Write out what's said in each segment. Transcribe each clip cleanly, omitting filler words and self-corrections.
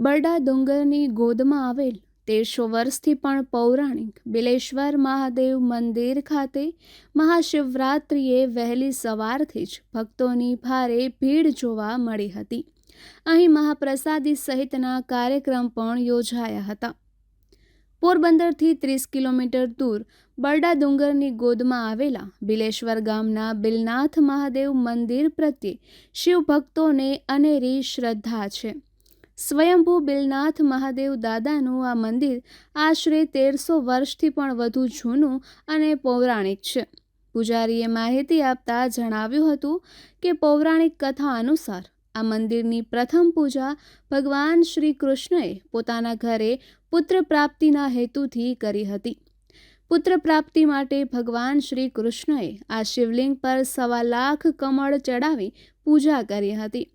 બરડા ડુંગરની ગોદમાં આવેલ 1300 વર્ષથી પણ પૌરાણિક બિલેશ્વર મહાદેવ મંદિર ખાતે મહાશિવરાત્રિએ વહેલી સવારથી જ ભક્તોની ભારે ભીડ જોવા મળી હતી. અહીં મહાપ્રસાદી સહિતના કાર્યક્રમ પણ યોજાયા હતા. પોરબંદરથી 30 કિલોમીટર દૂર બરડા ડુંગરની ગોદમાં આવેલા બિલેશ્વર ગામના બિલનાથ મહાદેવ મંદિર પ્રત્યે શિવભક્તોને અનેરી શ્રદ્ધા છે. સ્વયંભૂ બિલનાથ મહાદેવ દાદાનું આ મંદિર આશરે 1300 વર્ષથી પણ વધુ જૂનું અને પૌરાણિક છે. પૂજારીએ માહિતી આપતા જણાવ્યું હતું કે પૌરાણિક કથા અનુસાર આ મંદિરની પ્રથમ પૂજા ભગવાન શ્રી કૃષ્ણએ પોતાના ઘરે પુત્ર પ્રાપ્તિના હેતુથી કરી હતી. પુત્ર પ્રાપ્તિ માટે ભગવાન શ્રી કૃષ્ણએ આ શિવલિંગ પર 1.25 લાખ કમળ ચડાવી પૂજા કરી હતી.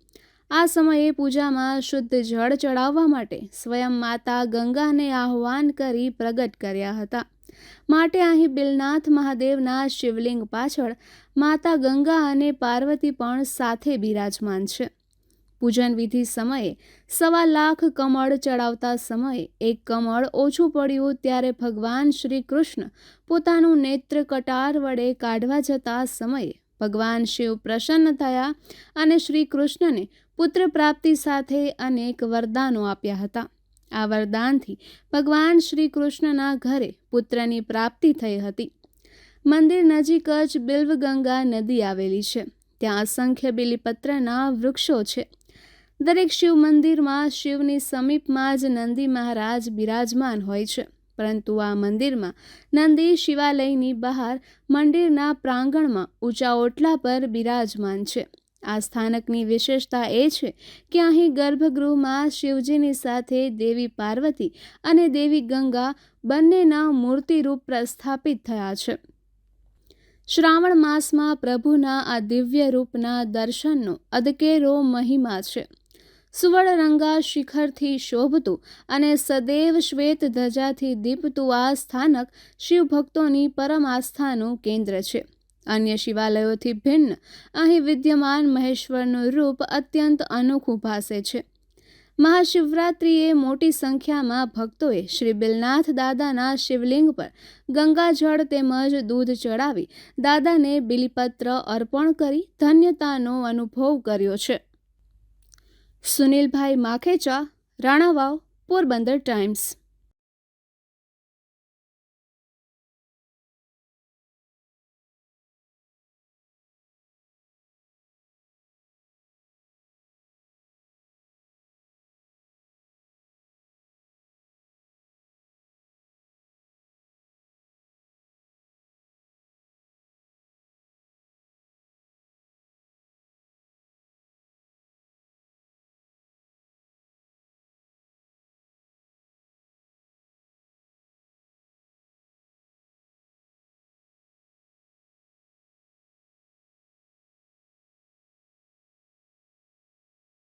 આ સમયે પૂજામાં શુદ્ધ જળ ચડાવવા માટે સ્વયં માતા ગંગાને આહ્વાન કરી પ્રગટ કર્યા હતા. માટે અહીં બિલનાથ મહાદેવના શિવલિંગ પાછળ માતા ગંગા અને પાર્વતી પણ સાથે બિરાજમાન છે. પૂજન વિધિ સમયે 1.25 લાખ કમળ ચડાવતા સમયે એક કમળ ઓછું પડ્યું ત્યારે ભગવાન શ્રી કૃષ્ણ પોતાનું નેત્ર કટાર વડે કાઢવા જતા સમયે ભગવાન શિવ પ્રસન્ન થયા અને શ્રી કૃષ્ણને પુત્ર પ્રાપ્તિ સાથે અનેક વરદાનો આપ્યા હતા. આ વરદાનથી ભગવાન શ્રી કૃષ્ણના ઘરે પુત્રની પ્રાપ્તિ થઈ હતી. મંદિર નજીક જ બિલ્વગંગા નદી આવેલી છે. ત્યાં અસંખ્ય બિલીપત્રના વૃક્ષો છે. દરેક શિવ મંદિરમાં શિવની સમીપમાં જ નંદી મહારાજ બિરાજમાન હોય છે, પરંતુ આ મંદિરમાં નંદી શિવાલયની બહાર મંદિરના પ્રાંગણમાં ઊંચા ઓટલા પર બિરાજમાન છે. આ સ્થાનકની વિશેષતા એ છે કે અહીં ગર્ભગૃહમાં શિવજીની સાથે દેવી પાર્વતી અને દેવી ગંગા બંનેના મૂર્તિરૂપ પ્રસ્થાપિત થયા છે. શ્રાવણ માસમાં પ્રભુના આ દિવ્ય રૂપના દર્શનનો અદકેરો મહિમા છે. સુવર્ણરંગા શિખરથી શોભતું અને સદૈવ શ્વેત ધજાથી દીપતું આ સ્થાનક શિવભક્તોની પરમ આસ્થાનું કેન્દ્ર છે. અન્ય શિવાલયોથી ભિન્ન અહીં વિદ્યમાન મહેશ્વરનું રૂપ અત્યંત અનોખું ભાસે છે. મહાશિવરાત્રિએ મોટી સંખ્યામાં ભક્તોએ શ્રી બિલનાથ દાદાના શિવલિંગ પર ગંગાજળ તેમજ દૂધ ચડાવી દાદાને બિલીપત્ર અર્પણ કરી ધન્યતાનો અનુભવ કર્યો છે. સુનિલભાઈ માખેચા, રાણાવાવ, પોરબંદર ટાઈમ્સ.